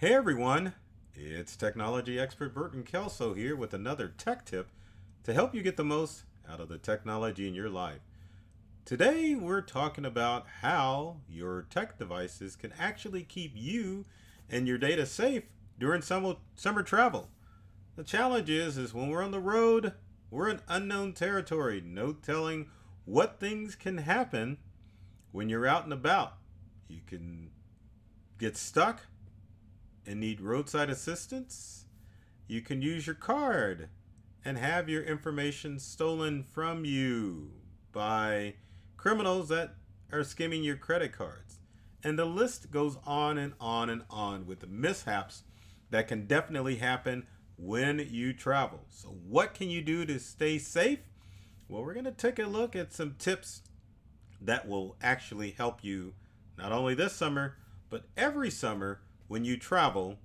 Hey everyone, it's technology expert Burton Kelso here with another tech tip to help you get the most out of the technology in your life. Today we're talking about how your tech devices can actually keep you and your data safe during summer travel. The challenge is when we're on the road, we're in unknown territory, no telling what things can happen when you're out and about. You can get stuck and need roadside assistance, you can use your card and have your information stolen from you by criminals that are skimming your credit cards. And the list goes on and on and on with the mishaps that can definitely happen when you travel. So, what can you do to stay safe? Well, we're going to take a look at some tips that will actually help you not only this summer, but every summer when you travel,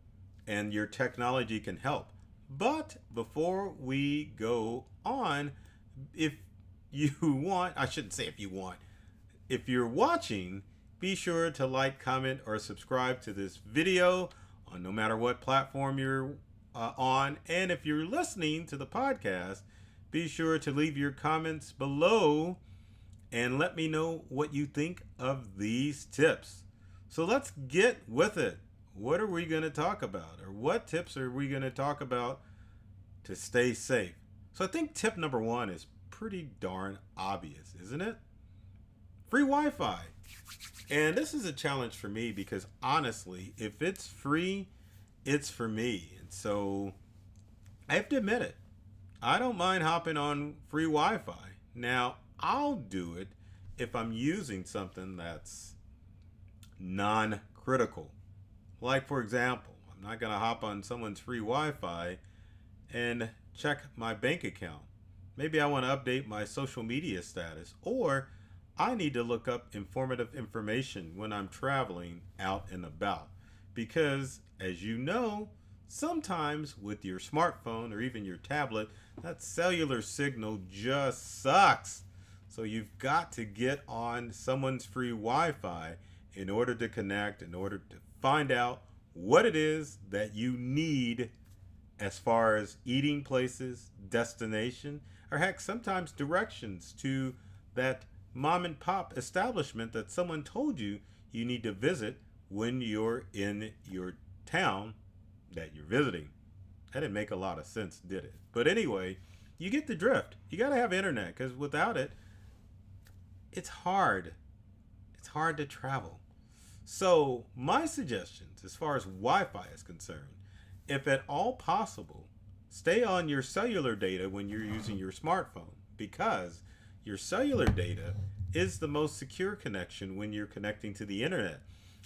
and your technology can help. But before we go on, if you want, I shouldn't say if you want, if you're watching, be sure to like, comment, or subscribe to this video on no matter what platform you're on. And if you're listening to the podcast, be sure to leave your comments below and let me know what you think of these tips. So let's get with it. What are we going to talk about? Or what tips are we going to talk about to stay safe? So I think tip number one is pretty darn obvious, isn't it? Free Wi Fi. And this is a challenge for me because honestly, if it's free, it's for me. And so I have to admit it. I don't mind hopping on free Wi Fi. Now, I'll do it if I'm using something that's non critical. Like, for example, I'm not going to hop on someone's free Wi Fi and check my bank account. Maybe I want to update my social media status, or I need to look up informative information when I'm traveling out and about. Because, as you know, sometimes with your smartphone or even your tablet, that cellular signal just sucks. So you've got to get on someone's free Wi Fi in order to connect, in order to find out what it is that you need as far as eating places, destination, or heck, sometimes directions to that mom and pop establishment that someone told you you need to visit when you're in your town that you're visiting. That didn't make a lot of sense, did it? But anyway, you get the drift. You got to have internet because without it, it's hard. It's hard to travel. So, my suggestions as far as Wi Fi is concerned, if at all possible, stay on your cellular data when you're using your smartphone because your cellular data is the most secure connection when you're connecting to the internet.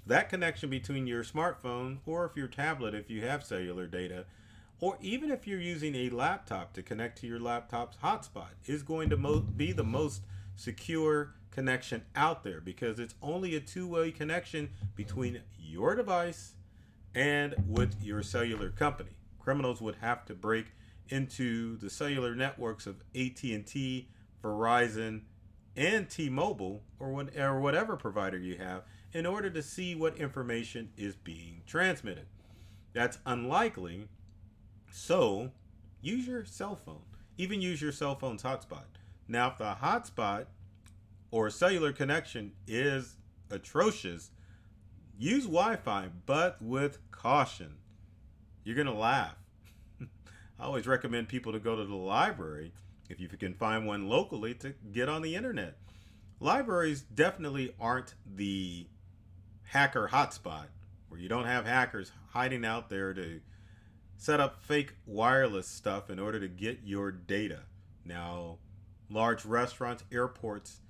That connection between your smartphone or if your tablet, if you have cellular data, or even if you're using a laptop to connect to your laptop's hotspot, is going to be the most secure connection out there because it's only a two-way connection between your device and with your cellular company. Criminals would have to break into the cellular networks of AT&T, Verizon, and T-Mobile or whatever provider you have in order to see what information is being transmitted. That's unlikely. So, use your cell phone. Even use your cell phone's hotspot. Now, if the hotspot or cellular connection is atrocious, use Wi Fi, but with caution. You're going to laugh. I always recommend people to go to the library, if you can find one locally, to get on the internet. Libraries definitely aren't the hacker hotspot where you don't have hackers hiding out there to set up fake wireless stuff in order to get your data. Now, large restaurants, airports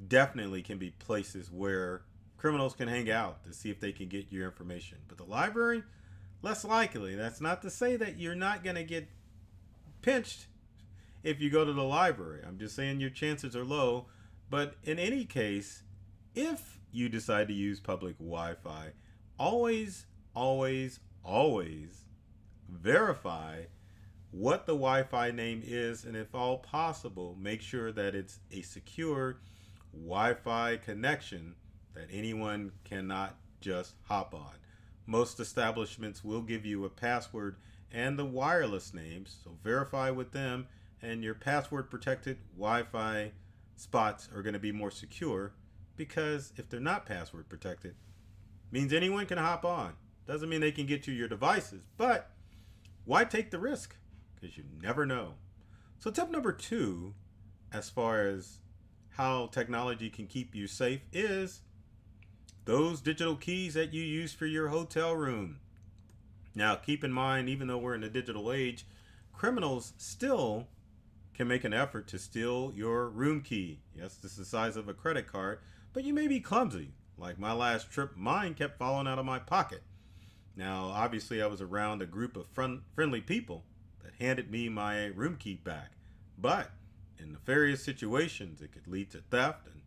definitely can be places where criminals can hang out to see if they can get your information. But the library, less likely. That's not to say that you're not going to get pinched if you go to the library. I'm just saying your chances are low. But in any case, if you decide to use public Wi-Fi, always, always, always verify what the Wi-Fi name is, and if all possible, make sure that it's a secure Wi-Fi connection that anyone cannot just hop on. Most establishments will give you a password and the wireless names, so verify with them, and your password protected Wi-Fi spots are going to be more secure, because if they're not password protected, means anyone can hop on. Doesn't mean they can get to your devices, but why take the risk? Because you never know. So tip number 2, as far as how technology can keep you safe, is those digital keys that you use for your hotel room. Now, keep in mind, even though we're in a digital age, criminals still can make an effort to steal your room key. Yes, this is the size of a credit card, but you may be clumsy. Like my last trip, mine kept falling out of my pocket. Now, obviously, I was around a group of friendly people that handed me my room key back. But in nefarious situations, it could lead to theft and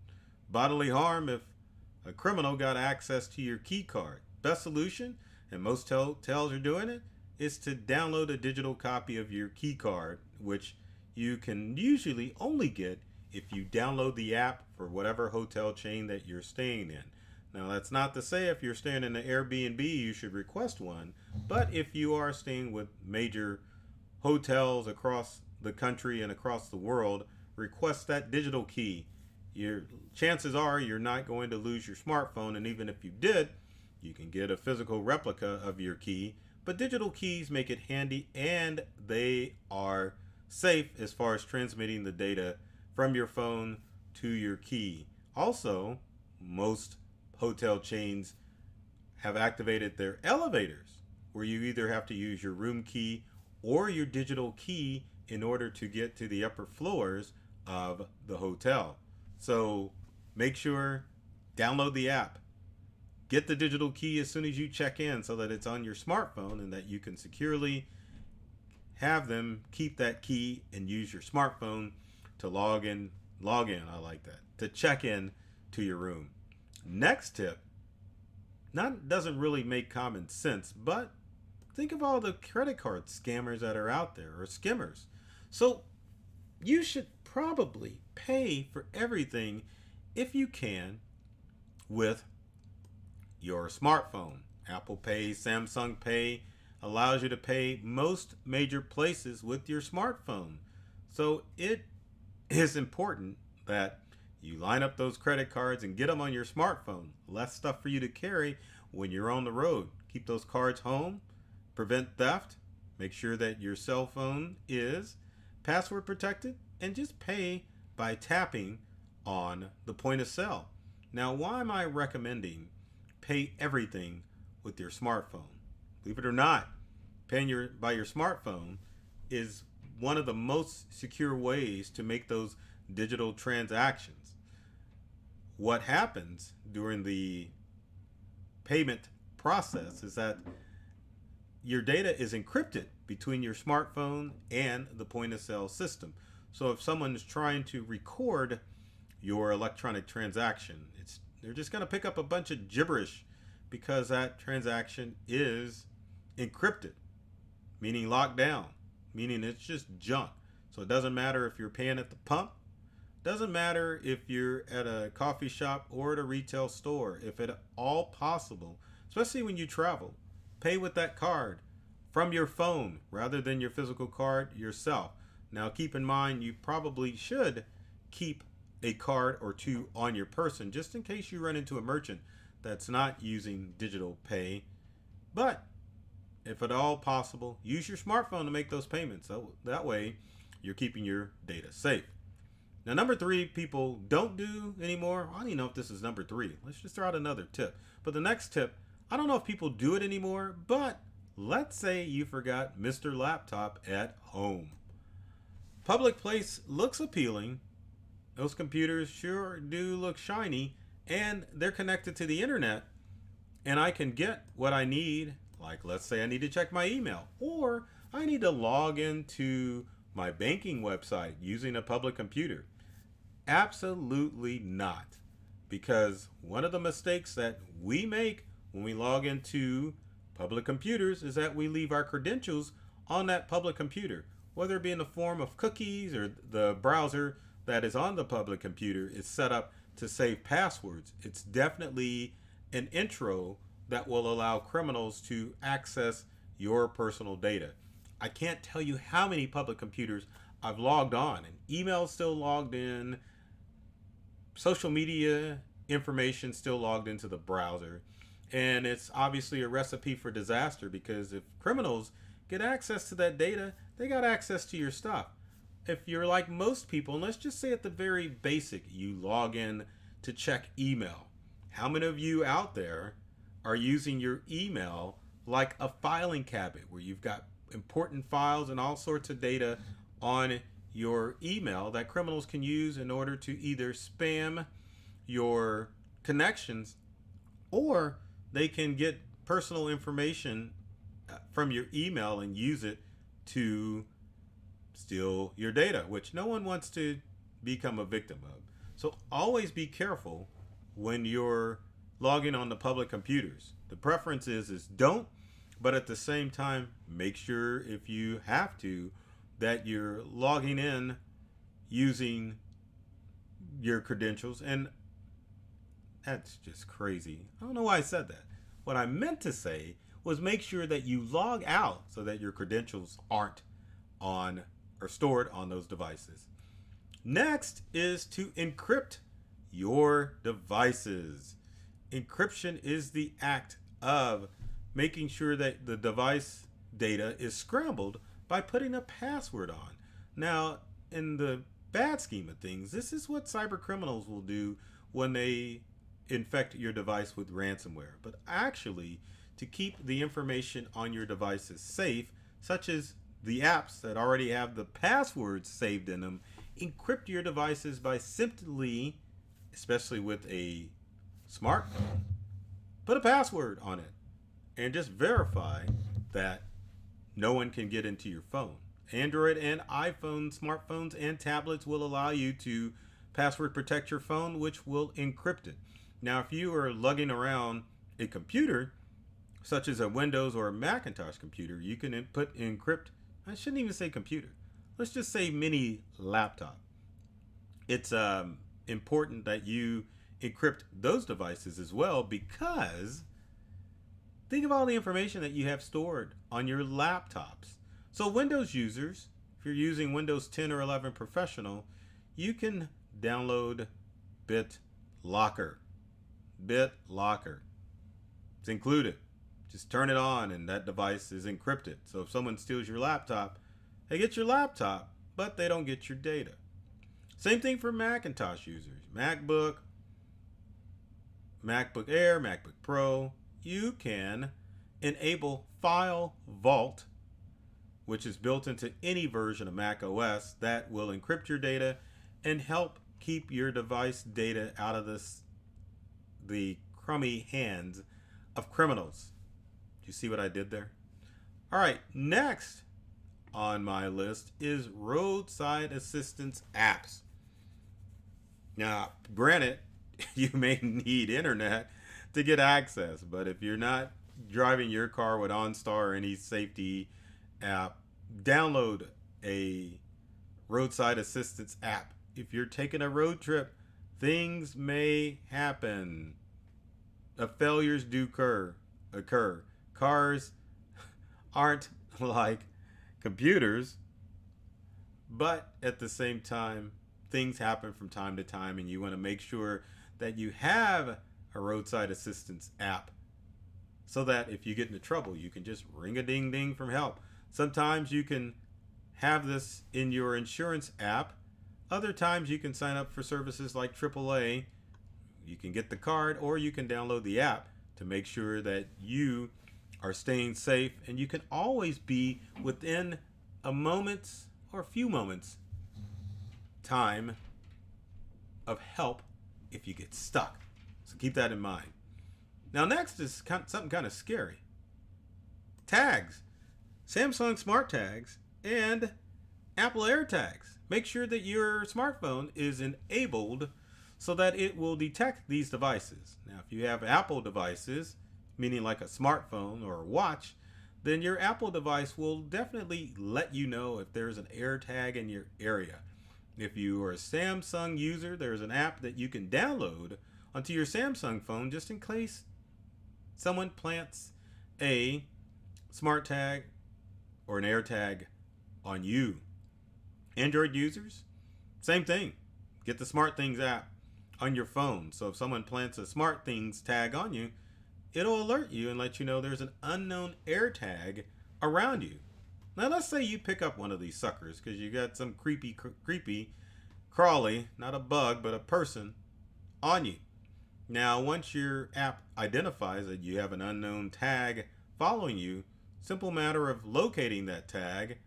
bodily harm if a criminal got access to your key card. Best solution, and most hotels are doing it, is to download a digital copy of your key card, which you can usually only get if you download the app for whatever hotel chain that you're staying in. Now, that's not to say if you're staying in an Airbnb, you should request one, but if you are staying with major hotels across the country and across the world, request that digital key. Your chances are you're not going to lose your smartphone, and even if you did, you can get a physical replica of your key. But digital keys make it handy, and they are safe as far as transmitting the data from your phone to your key. Also, most hotel chains have activated their elevators, where you either have to use your room key or your digital key in order to get to the upper floors of the hotel. So make sure, download the app, get the digital key as soon as you check in so that it's on your smartphone and that you can securely have them keep that key and use your smartphone to log in, I like that, to check in to your room. Next tip, doesn't really make common sense, but think of all the credit card scammers that are out there, or skimmers. So you should probably pay for everything, if you can, with your smartphone. Apple Pay, Samsung Pay allows you to pay most major places with your smartphone. So it is important that you line up those credit cards and get them on your smartphone. Less stuff for you to carry when you're on the road. Keep those cards home, prevent theft, make sure that your cell phone is password protected, and just pay by tapping on the point of sale. Now, why am I recommending pay everything with your smartphone? Believe it or not, paying by your smartphone is one of the most secure ways to make those digital transactions. What happens during the payment process is that your data is encrypted between your smartphone and the point of sale system. So if someone is trying to record your electronic transaction, they're just going to pick up a bunch of gibberish, because that transaction is encrypted, meaning locked down, meaning it's just junk. So it doesn't matter if you're paying at the pump, doesn't matter if you're at a coffee shop or at a retail store. If at all possible, especially when you travel, pay with that card from your phone rather than your physical card yourself. Now keep in mind, you probably should keep a card or two on your person just in case you run into a merchant that's not using digital pay. But if at all possible, use your smartphone to make those payments. That way you're keeping your data safe. Now, number 3, people don't do anymore. I don't even know if this is number 3. Let's just throw out another tip. But the next tip, I don't know if people do it anymore, but let's say you forgot Mr. Laptop at home. Public place looks appealing. Those computers sure do look shiny, and they're connected to the internet, and I can get what I need. Like, let's say I need to check my email, or I need to log into my banking website using a public computer. Absolutely not. Because one of the mistakes that we make when we log into public computers is that we leave our credentials on that public computer, whether it be in the form of cookies or the browser that is on the public computer is set up to save passwords. It's definitely an intro that will allow criminals to access your personal data. I can't tell you how many public computers I've logged on, and emails still logged in, social media information still logged into the browser. And it's obviously a recipe for disaster because if criminals get access to that data, they got access to your stuff. If you're like most people, and let's just say at the very basic, you log in to check email. How many of you out there are using your email like a filing cabinet where you've got important files and all sorts of data on your email that criminals can use in order to either spam your connections or they can get personal information from your email and use it to steal your data, which no one wants to become a victim of. So always be careful when you're logging on the public computers. The preference is don't, but at the same time, make sure if you have to that you're logging in using your credentials. And that's just crazy. I don't know why I said that. What I meant to say was make sure that you log out so that your credentials aren't on or stored on those devices. Next is to encrypt your devices. Encryption is the act of making sure that the device data is scrambled by putting a password on. Now, in the bad scheme of things, this is what cyber criminals will do when they infect your device with ransomware. But actually, to keep the information on your devices safe, such as the apps that already have the passwords saved in them, encrypt your devices by simply, especially with a smartphone, put a password on it and just verify that no one can get into your phone. Android and iPhone smartphones and tablets will allow you to password protect your phone, which will encrypt it. Now, if you are lugging around a computer, such as a Windows or a Macintosh computer, you can put encrypt. I shouldn't even say computer. Let's just say mini laptop. It's important that you encrypt those devices as well, because think of all the information that you have stored on your laptops. So Windows users, if you're using Windows 10 or 11 Professional, you can download BitLocker. BitLocker. It's included. Just turn it on and that device is encrypted. So if someone steals your laptop, they get your laptop, but they don't get your data. Same thing for Macintosh users. MacBook Air, MacBook Pro. You can enable File Vault, which is built into any version of Mac OS that will encrypt your data and help keep your device data out of the crummy hands of criminals. Do you see what I did there? All right, next on my list is roadside assistance apps. Now, granted, you may need internet to get access, but if you're not driving your car with OnStar or any safety app, download a roadside assistance app. If you're taking a road trip, things may happen. Failures do occur. Cars aren't like computers, but at the same time, things happen from time to time, and you want to make sure that you have a roadside assistance app so that if you get into trouble, you can just ring a ding ding from help. Sometimes you can have this in your insurance app. Other times you can sign up for services like AAA. You can get the card or you can download the app to make sure that you are staying safe, and you can always be within a moment's or a few moments time of help if you get stuck. So keep that in mind. Now next is something kind of scary. Tags. Samsung Smart Tags and Apple AirTags. Make sure that your smartphone is enabled so that it will detect these devices. Now, if you have Apple devices, meaning like a smartphone or a watch, then your Apple device will definitely let you know if there's an AirTag in your area. If you are a Samsung user, there's an app that you can download onto your Samsung phone just in case someone plants a smart tag or an air tag on you. Android users, same thing. Get the SmartThings app on your phone. So if someone plants a SmartThings tag on you, it'll alert you and let you know there's an unknown air tag around you. Now let's say you pick up one of these suckers because you got some creepy crawly, not a bug, but a person on you. Now once your app identifies that you have an unknown tag following you, simple matter of locating that tag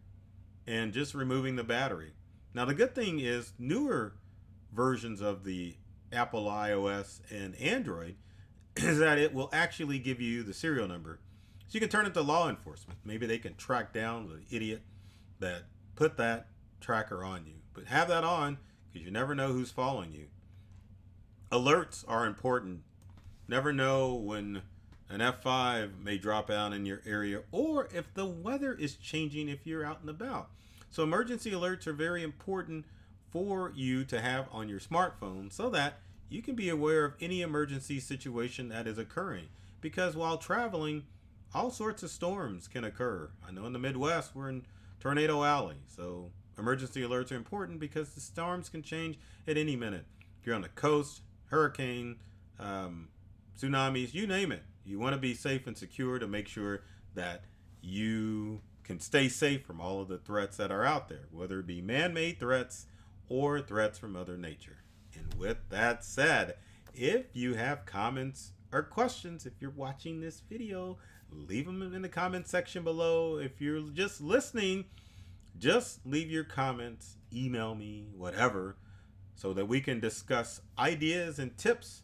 and just removing the battery. Now the good thing is newer versions of the Apple iOS and Android is that it will actually give you the serial number. So you can turn it to law enforcement. Maybe they can track down the idiot that put that tracker on you. But have that on because you never know who's following you. Alerts are important. Never know when an F5 may drop out in your area or if the weather is changing if you're out and about. So emergency alerts are very important for you to have on your smartphone so that you can be aware of any emergency situation that is occurring. Because while traveling, all sorts of storms can occur. I know in the Midwest we're in Tornado Alley, so emergency alerts are important because the storms can change at any minute. If you're on the coast, hurricane, tsunamis, you name it. You want to be safe and secure to make sure that you can stay safe from all of the threats that are out there, whether it be man-made threats or threats from Mother Nature. And with that said, if you have comments or questions, if you're watching this video, leave them in the comment section below. If you're just listening, just leave your comments, email me, whatever, so that we can discuss ideas and tips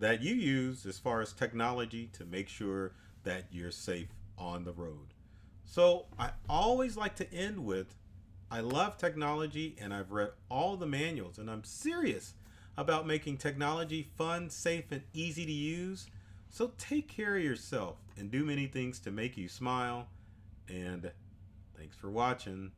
that you use as far as technology to make sure that you're safe on the road. So I always like to end with, I love technology and I've read all the manuals and I'm serious about making technology fun, safe, and easy to use. So take care of yourself and do many things to make you smile. And thanks for watching.